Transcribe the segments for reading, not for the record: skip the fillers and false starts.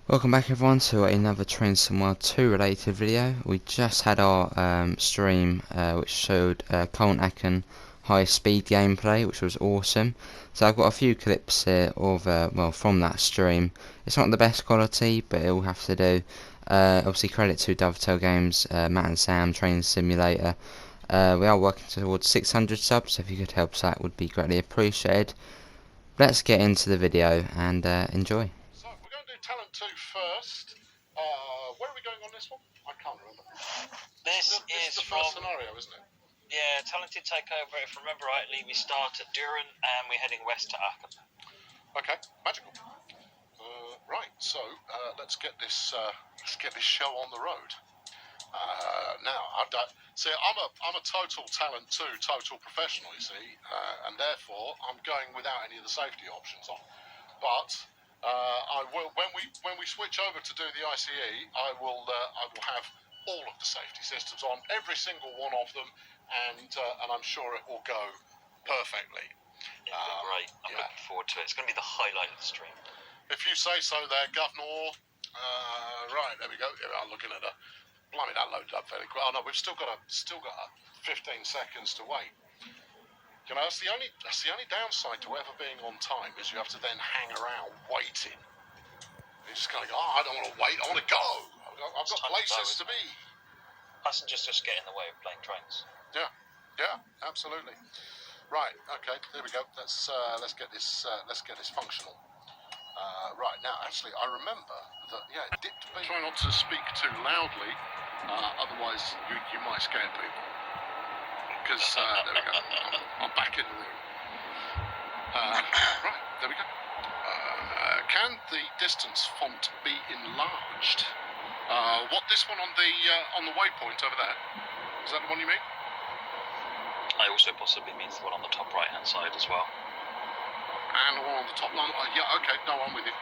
Welcome back everyone to another Train Sim World 2 related video. We just had our stream which showed Köln high speed gameplay, which was awesome. So I've got a few clips here of well, from that stream. It's not the best quality, but it will have to do. Obviously credit to Dovetail Games, Matt and Sam, Train Simulator. We are working towards 600 subs, so if you could help us out would be greatly appreciated. Let's get into the video and enjoy. We're going to do Talent 2 first. Where are we going on this one? I can't remember. This is the first scenario, isn't it? Yeah, Talented Takeover. If I remember rightly, we start at Düren and we're heading west to Aachen. Okay, magical. Right, so let's get this show on the road. Now, I'm a total Talent 2, total professional, you see, and therefore I'm going without any of the safety options on. But I will when we switch over to do the ICE. I will have all of the safety systems on, every single one of them, and I'm sure it will go perfectly. Great. I'm looking forward to it. It's going to be the highlight of the stream. If you say so, there, Governor. Right, there we go. Yeah, I'm looking at blimey, that loaded up fairly quick. Oh no, we've still got 15 seconds to wait. You know, that's the only downside to ever being on time is you have to then hang around waiting. You just kind of go, oh, I don't want to wait, I want to go. I've got places to be. Passengers just get in the way of playing trains. Yeah, absolutely. Right, okay, there we go. Let's get this functional. Right now, actually, I remember that. Yeah, it did. Try not to speak too loudly, otherwise you might scare people. Because there we go. I'm back in the room. Right, there we go. Can the distance font be enlarged? This one on the waypoint over there? Is that the one you mean? I also possibly means the one on the top right hand side as well. And the one on the top line. Yeah, okay. No, I'm with you.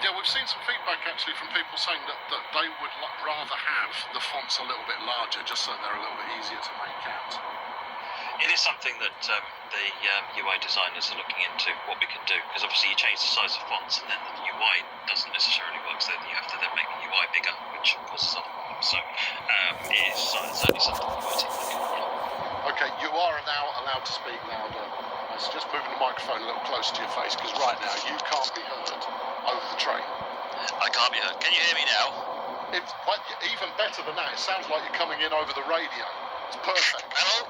Yeah, we've seen some feedback actually from people saying that they would rather have the fonts a little bit larger, just so they're a little bit easier to make out. It is something that the UI designers are looking into, what we can do, because obviously you change the size of fonts and then the UI doesn't necessarily work, so you have to then make the UI bigger, which causes other problems. So it is certainly something the UI team looking at. Okay, you are now allowed to speak louder. So just moving the microphone a little closer to your face, because right now you can't be heard over the train. I can't be heard. Can you hear me now? Even better than that, it sounds like you're coming in over the radio. It's perfect. Hello?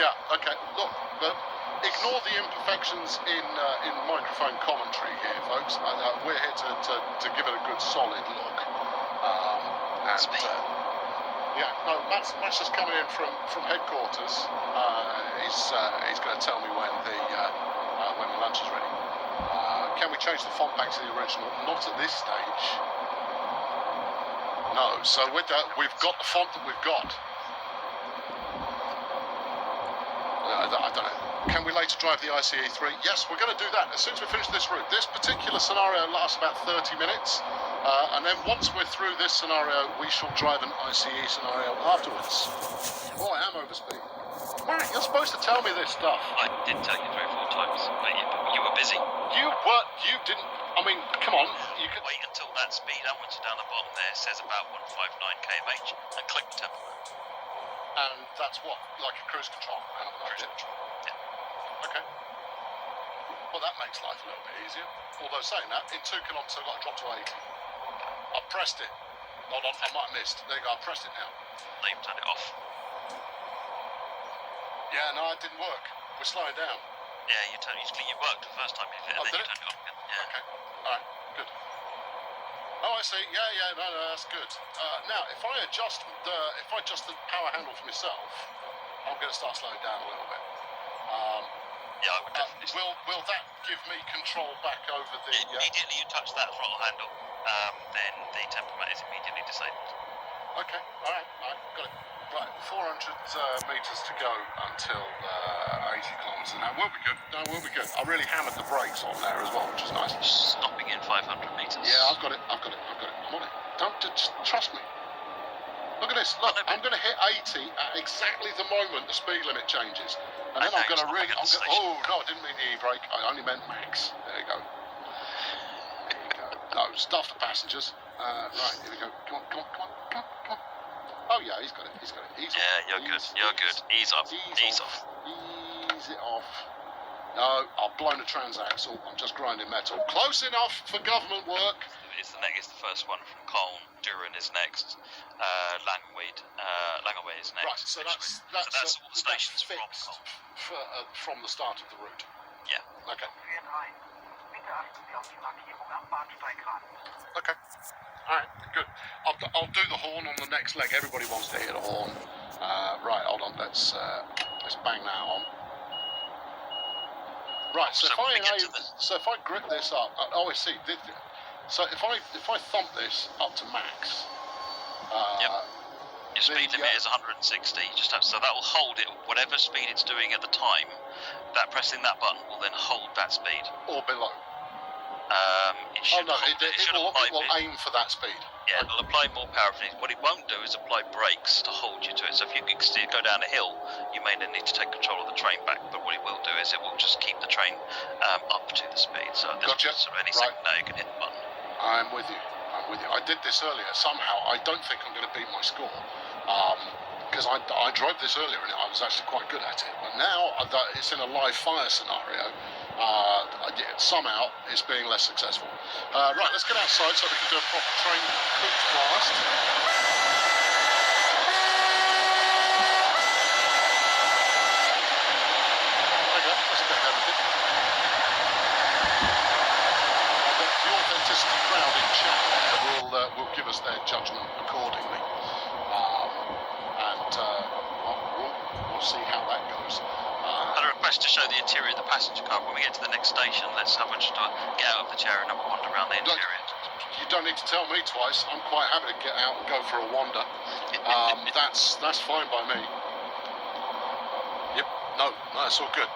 Yeah, okay. Look, ignore the imperfections in microphone commentary here, folks. We're here to give it a good solid look. Yeah, no, Matt's just coming in from headquarters. He's going to tell me when the lunch is ready. Can we change the font back to the original? Not at this stage. No, so we've got the font that we've got. I don't know. Can we later drive the ICE 3? Yes, we're going to do that as soon as we finish this route. This particular scenario lasts about 30 minutes. And then once we're through this scenario, we shall drive an ICE scenario afterwards. Oh, I am over speed. Matt, you're supposed to tell me this stuff. I did tell you 3 or 4 times, but you were busy. You didn't. I mean, come on. You could wait until that speed. I want you down the bottom there. It says about 159 km/h and click the tempo. And that's what, like a cruise control kind of cruise control. Yeah. Okay. Well, that makes life a little bit easier. Although saying that, in 2 kilometres I've got to drop to 80. I pressed it. Hold on, I might have missed. There you go, I pressed it now. No, you've turned it off. Yeah, no, it didn't work. We're slowing down. Yeah, you worked the first time you hit it, and then you turned it off again. Yeah. Okay, alright, good. Oh, I see. Yeah, no, that's good. Now, if I adjust the power handle for myself, I'm going to start slowing down a little bit. Yeah, I would definitely. Will that give me control back over the? Immediately you touch that throttle handle, then the tempomat is immediately disabled. Okay, all right, got it. Right, 400 metres to go until 80 kilometres an hour. We'll be good. I really hammered the brakes on there as well, which is nice. Stopping in 500 metres. Yeah, I've got it. I'm on it. Just trust me. Look at this. Look, I'm going to hit 80 at exactly the moment the speed limit changes. And then I'm going to ring. Oh, no, I didn't mean the e-brake. I only meant max. There you go. Righto, stuff the passengers. Right, here we go. Come on. Oh yeah, he's got it. Ease you're good. You're good. Ease off. Ease it off. No, I've blown a transaxle. I'm just grinding metal. Close enough for government work. It's the first one from Köln. Düren is next. Langeweed is next. Right, so that's all the stations from fixed Köln. From the start of the route. Yeah. Okay. Okay. Alright, good. I'll do the horn on the next leg. Everybody wants to hear the horn. Right, hold on. Let's bang that on. Right. So if I grip this up, I see. So if I thump this up to max. Your speed limit is 160. So that will hold it whatever speed it's doing at the time. That pressing that button will then hold that speed. Or below. It will aim for that speed. Yeah, it'll apply more power. What it won't do is apply brakes to hold you to it. So if you go down a hill, you may then need to take control of the train back. But what it will do is it will just keep the train up to the speed. So gotcha. So any second now you can hit the button. I'm with you. I did this earlier. Somehow I don't think I'm going to beat my score. Because I drove this earlier and I was actually quite good at it. But now it's in a live fire scenario. Somehow it's being less successful. Right, let's get outside so we can do a proper train coach blast. Okay, that's a bit of everything. The authenticity crowd in chat will give us their judgment accordingly. We'll see how that goes. A request to show the interior of the passenger car. When we get to the next station, let's have a get out of the chair and have a wander around the interior. You don't need to tell me twice. I'm quite happy to get out and go for a wander. That's fine by me. Yep. No, that's all good.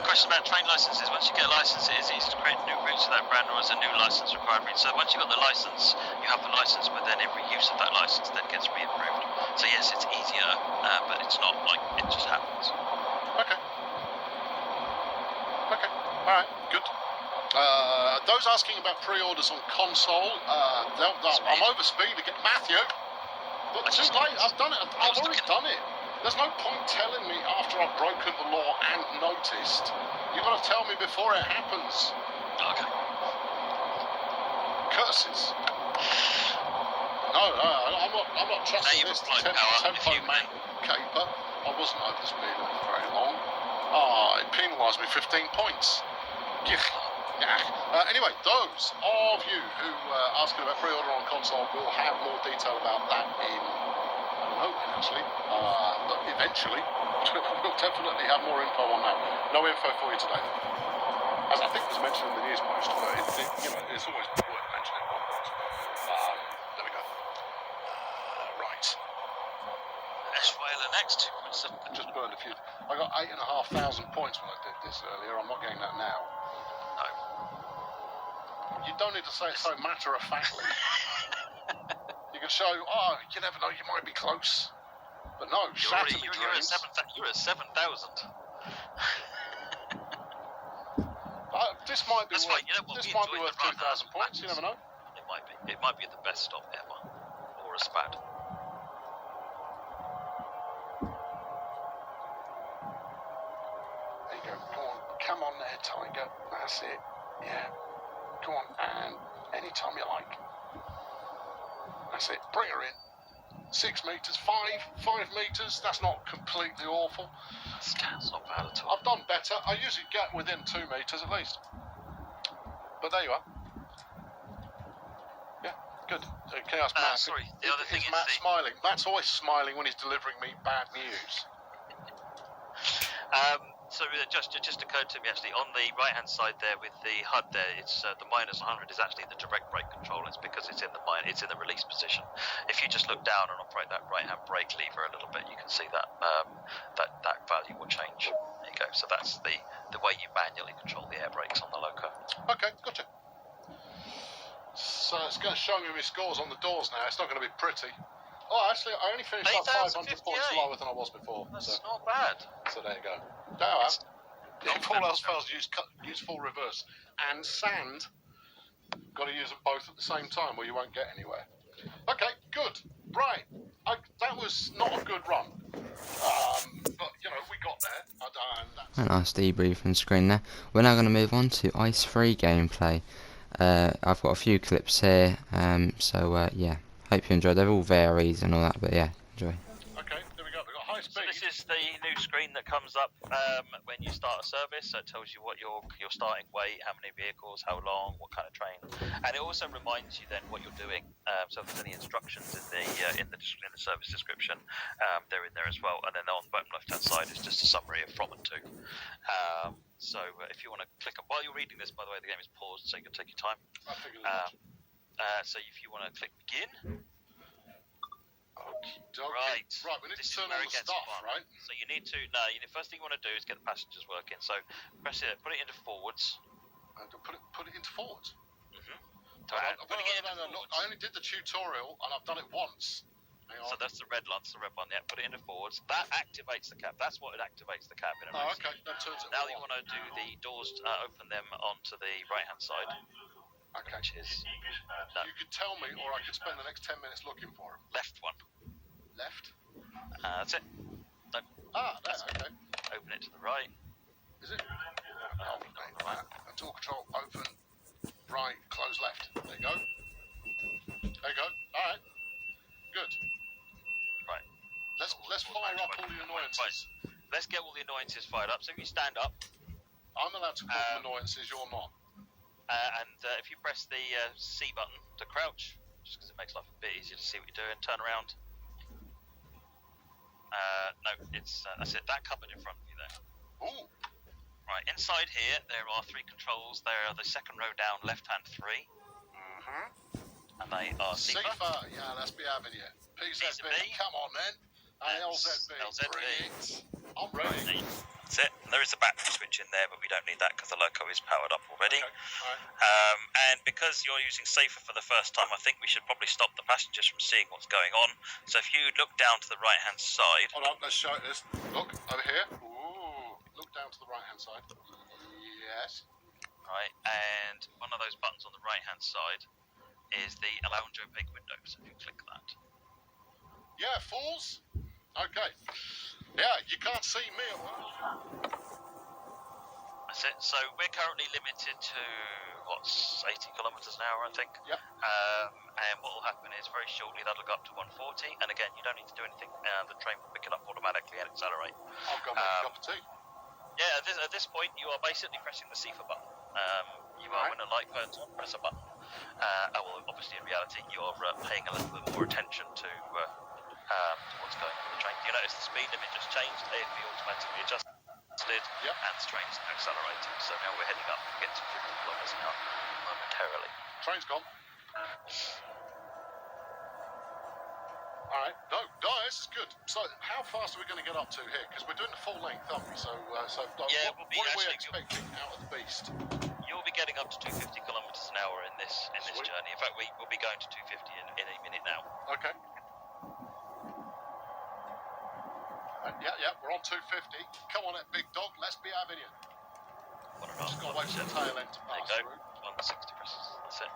Question about train licenses. Once you get a license, it is easy to create new routes for that brand, or is a new license required? So once you've got the license, you have the license, but then every use of that license then gets re-approved. So yes, it's easier, but it's not like it just happens. Okay. All right. Good. Those asking about pre-orders on console, I'm over speed again. Matthew, but too late. I've done it. I've already done it. There's no point telling me after I've broken the law and noticed. You've got to tell me before it happens. Okay. Curses. No, I'm not trusting this tempo man caper. I wasn't over speed for very long. It penalised me 15 points. Anyway, those of you who are asking about pre-order on console will have more detail about that in, I don't know when actually, but eventually we'll definitely have more info on that. No info for you today, as I think was mentioned in the news post, but it's always worth mentioning one point. There we go. Right. Eschweiler next, 2.7. Just burned a few. I got 8,500 points when I did this earlier. I'm not getting that now. No. You don't need to say it so matter-of-factly. You can show, you never know, you might be close. But no, shatter me dreams. You're at 7,000. This might be That's worth, right, you know what, this might be worth 2,000 points, you never know. It might be. It might be the best stop ever. Or a SPAD. There you go, come on there, Tiger. That's it, yeah. Go on, and anytime you like. That's it, bring her in. 6 metres, 5 metres, that's not completely awful. That's not bad at all. I've done better. I usually get within 2 metres at least. But there you are. Yeah, good. Chaos Matt. Sorry, the other thing is Matt smiling. Matt's always smiling when he's delivering me bad news. So just occurred to me actually on the right hand side there with the HUD there, it's the -100 is actually the direct brake control. It's because it's in the release position. If you just look down and operate that right hand brake lever a little bit, you can see that that value will change. There you go. So that's the way you manually control the air brakes on the loco. Okay, gotcha. So it's going to show me my scores on the doors now. It's not going to be pretty. Oh, actually, I only finished up 500 points lower than I was before. That's not bad. So there you go. Now, if all else fails, use full reverse. And sand Got to use them both at the same time, or you won't get anywhere. Okay, good. Right. That was not a good run, but you know we got there. And that's A nice debriefing screen there. We're now going to move on to ice-free gameplay. I've got a few clips here, so yeah, hope you enjoyed. They're all varied and all that, but yeah, enjoy. okay. There we go. We've got high So speed. this is the new screen that comes up when you start a service. So it tells you what your starting weight, how many vehicles, how long, what kind of train, and it also reminds you then what you're doing. So if there's any instructions in the service description, they're in there as well. And then on the bottom left-hand side is just a summary of from and to. So if you want to click on, while you're reading this, by the way, the game is paused, so you can take your time. I figured as much. So if you want to click begin. Right. Right. We need to turn on the stuff, right? So you need to the first thing you want to do is get the passengers working. So press it, put it into forwards. And put it into forwards. So I only did the tutorial and I've done it once. Hang on. So that's the red line, the red one. Yeah, put it into forwards. That activates the cab. That's what it activates the cabin. Oh, okay. That turns it Now all you on. want to do the doors, open them onto the right-hand side. Okay. Which is You could tell me, or I could spend the next 10 minutes looking for him. left one. Left. That's it. No, There. Okay. open it to the right. Is it? Oh, right. Door control. Open. Right. Close left. There you go. There you go. All right. Good. Right. Let's fire up all the annoyances. Let's get all the annoyances fired up. So if you stand up, I'm allowed to call them annoyances. You're not. and if you press the C button to crouch, just because it makes life a bit easier to see what you're doing, turn around. No, that's it. That cupboard in front of you there. Ooh. Right, inside here there are 3 controls. There are the second row down, left-hand 3, and they are Safer. Yeah, let's be having you. PZB. Come on then. And LZB. Bring it. I'm ready. That's it. There is a battery switch in there, but we don't need that because the loco is powered up already. Okay. All right. And because you're using safer for the first time, I think we should probably stop the passengers from seeing what's going on. So if you look down to the right-hand side. Hold on, let's show this. Look, over here. Ooh. Look down to the right-hand side. Yes. Right, and one of those buttons on the right-hand side is the lounge opaque window. So if you click that. Yeah, fools. Okay. Yeah, you can't see me at work. That's it. So we're currently limited to, 80 kilometres an hour, I think. Yep. And what will happen is very shortly that'll go up to 140. And again, you don't need to do anything. The train will pick it up automatically and accelerate. I'll go make a cup of tea. Yeah, at this point, you are basically pressing the CFA button. You are, when a light turns on, press a button. Well, obviously, in reality, you're paying a little bit more attention to what's going on with the train. You notice the speed limit just changed, AFB automatically adjusted, and the train's accelerating. So now we're heading up to get to 50 kilometers an hour momentarily. Train's gone. Alright, no, this is good. So, how fast are we going to get up to here? Because we're doing the full length, aren't we? So what are we expecting out of the beast? You'll be getting up to 250 kilometers an hour in this journey. In fact, we will be going to 250 in a minute now. Okay. Yeah, we're on 250. Come on, big dog, let's be having you. Just got to wait for the tail end to pass through. 160 presses, that's it.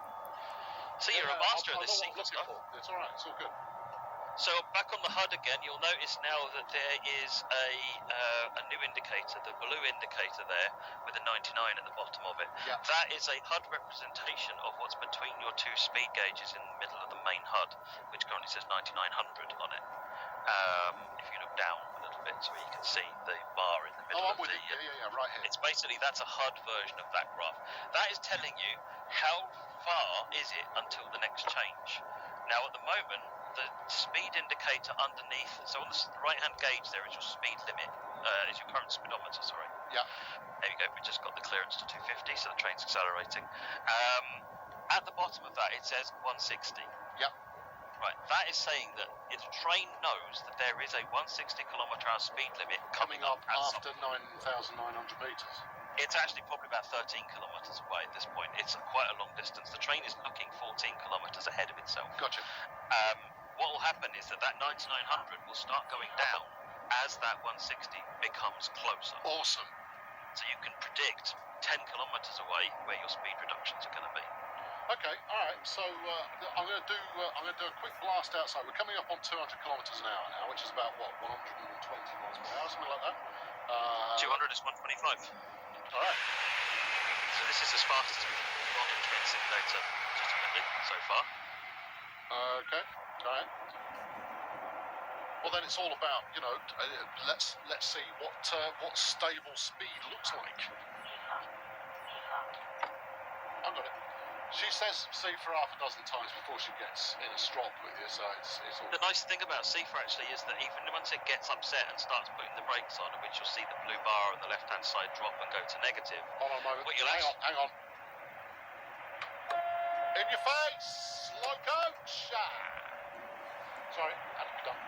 So you're a master of this single stuff. It's alright, it's all good. So back on the HUD again, you'll notice now that there is a new indicator, the blue indicator there, with a 99 at the bottom of it. Yeah. That is a HUD representation of what's between your 2 speed gauges in the middle of the main HUD, which currently says 9900 on it. If you look down a little bit so you can see the bar in the middle of the... Yeah, right here. It's basically, that's a HUD version of that graph. That is telling you how far is it until the next change. Now at the moment, the speed indicator underneath, so on the right-hand gauge there is your speed limit, is your current speedometer, sorry. Yeah. There you go, we just got the clearance to 250, so the train's accelerating. At the bottom of that, it says 160. Yeah. Right, that is saying that if the train knows that there is a 160 km/h speed limit coming up after 9,900 metres. It's actually probably about 13 kilometres away at this point. It's quite a long distance. The train is looking 14 kilometres ahead of itself. Gotcha. What will happen is that 9900 will start going down as that 160 becomes closer. Awesome. So you can predict 10 kilometres away where your speed reductions are going to be. Okay, all right. So I'm going to do a quick blast outside. We're coming up on 200 kilometers an hour now, which is about what 120 miles per hour, something like that. 200 is 125. All right. So this is as fast as we've gone in train simulator legitimately so far. Okay. All right. Well, then it's all about, you know, let's see what stable speed looks like. I got it. She says see for half a dozen times before she gets in a strop with you, so it's all. The nice thing about Sifa actually is that even once it gets upset and starts putting the brakes on, in which you'll see the blue bar on the left-hand side drop and go to negative. Hold on a moment. What you'll Hang on. In your face, slow coach. Sorry, had to be done.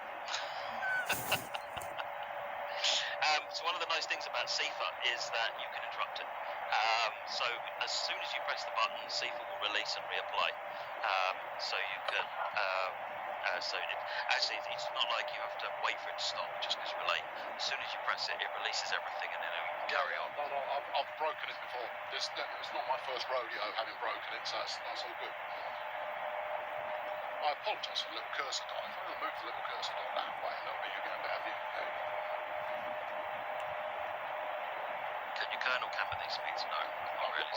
So one of the nice things about Sifa is that you can interrupt it. So as soon as you press the button, Sifa will release and reapply. So you can. It's not like you have to wait for it to stop just because you're late. As soon as you press it, it releases everything and then it will carry on. No, I've broken it before. It's not my first rodeo having broken it, so that's all good. I apologise for the little cursor dot. If I'm going to move the little cursor dot that way, that'll be you get a better view. Can you Köln or camber these speeds? No, not really.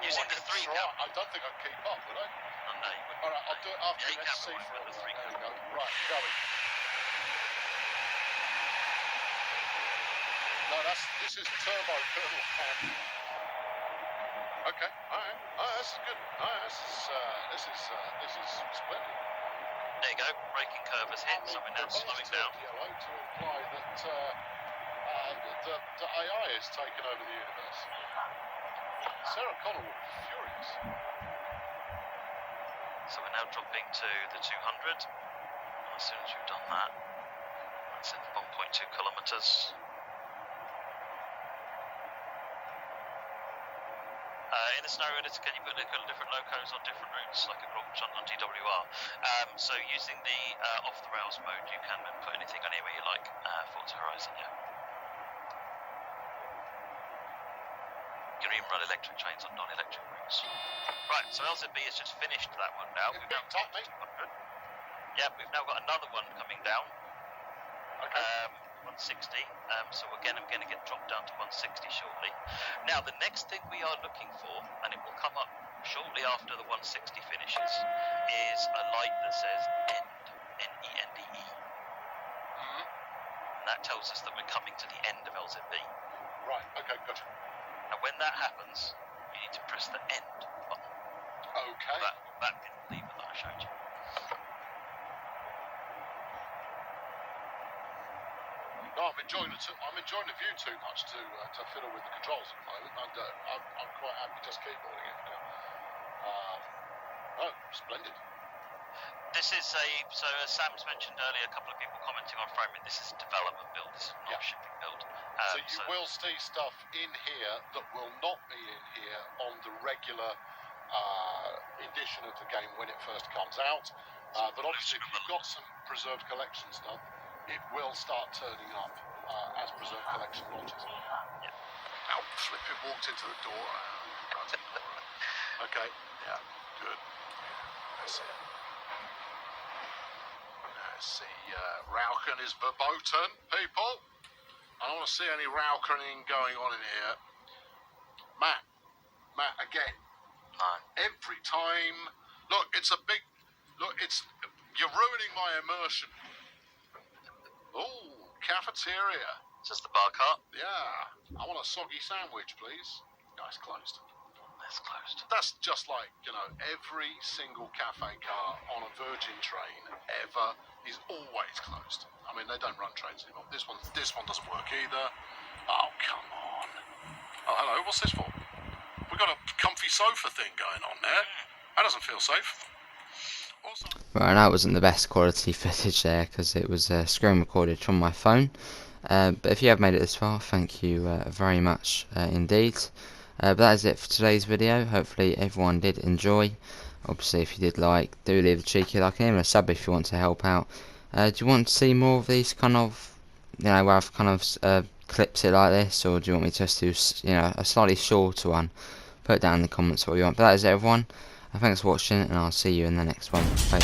Using the 3 count. I don't think I'd keep up, would I? Oh, no, you wouldn't. All right, I'll do it after the 8 SC camber for one, all but the that. 3 There we count. go. Right, going. No, this is turbo Colonel Cam. Okay, all right. Oh, this is good. Oh, this is splendid. There you go. Braking curve has hit, so we're now slowing down. Yellow to imply that the AI has taken over the universe. Sarah Connor will be furious. So we're now dropping to the 200. As soon as you've done that, that's at 1.2 kilometers. In the scenario editor, can you put different locos on different routes, like a launch on GWR? So using the off the rails mode, you can put anything anywhere you like. Forza Horizon, yeah. You can even run electric trains on non-electric routes. Right, so LZB has just finished that one now. We've now got 200. Yeah, we've now got another one coming down. Okay. 160. So again, I'm going to get dropped down to 160 shortly. Now, the next thing we are looking for, and it will come up shortly after the 160 finishes, is a light that says END, N-E-N-D-E. Mm-hmm. And that tells us that we're coming to the end of LZB. Right, okay, gotcha. And when that happens, you need to press the end button. Okay. That lever that I showed you. No, I'm enjoying the view too much to fiddle with the controls at the moment. I'm quite happy just keyboarding it now. Oh, splendid. This is so as Sam's mentioned earlier, a couple of people commenting on framing, this is a development build, this is not a shipping build. So you will see stuff in here that will not be in here on the regular edition of the game when it first comes out. But obviously if you've got some preserved collection stuff, it will start turning up as preserved collection launches. Yeah. Now, Flippin' walked into the door. Okay, yeah, good. Let's see. Rauken is verboten, people. I don't want to see any Raukening going on in here. Matt, again. No. Every time. Look, you're ruining my immersion. Oh, cafeteria. Just the bar cart. Yeah. I want a soggy sandwich, please. No, it's closed. It's closed. That's just like, every single cafe car on a Virgin train ever is always closed. I mean, they don't run trains anymore. This one doesn't work either. Oh, come on. Oh, hello. What's this for? We've got a comfy sofa thing going on there. That doesn't feel safe. Also... Right, that wasn't the best quality footage there because it was screen recorded from my phone. But if you have made it this far, thank you very much indeed. But that is it for today's video. Hopefully everyone did enjoy. Obviously if you did like, do leave a cheeky like and even a sub if you want to help out. Do you want to see more of these kind of, where I've kind of clips it like this, or do you want me to just do, a slightly shorter one? put down in the comments what you want. But that is it, everyone. Thanks for watching, and I'll see you in the next one. Bye.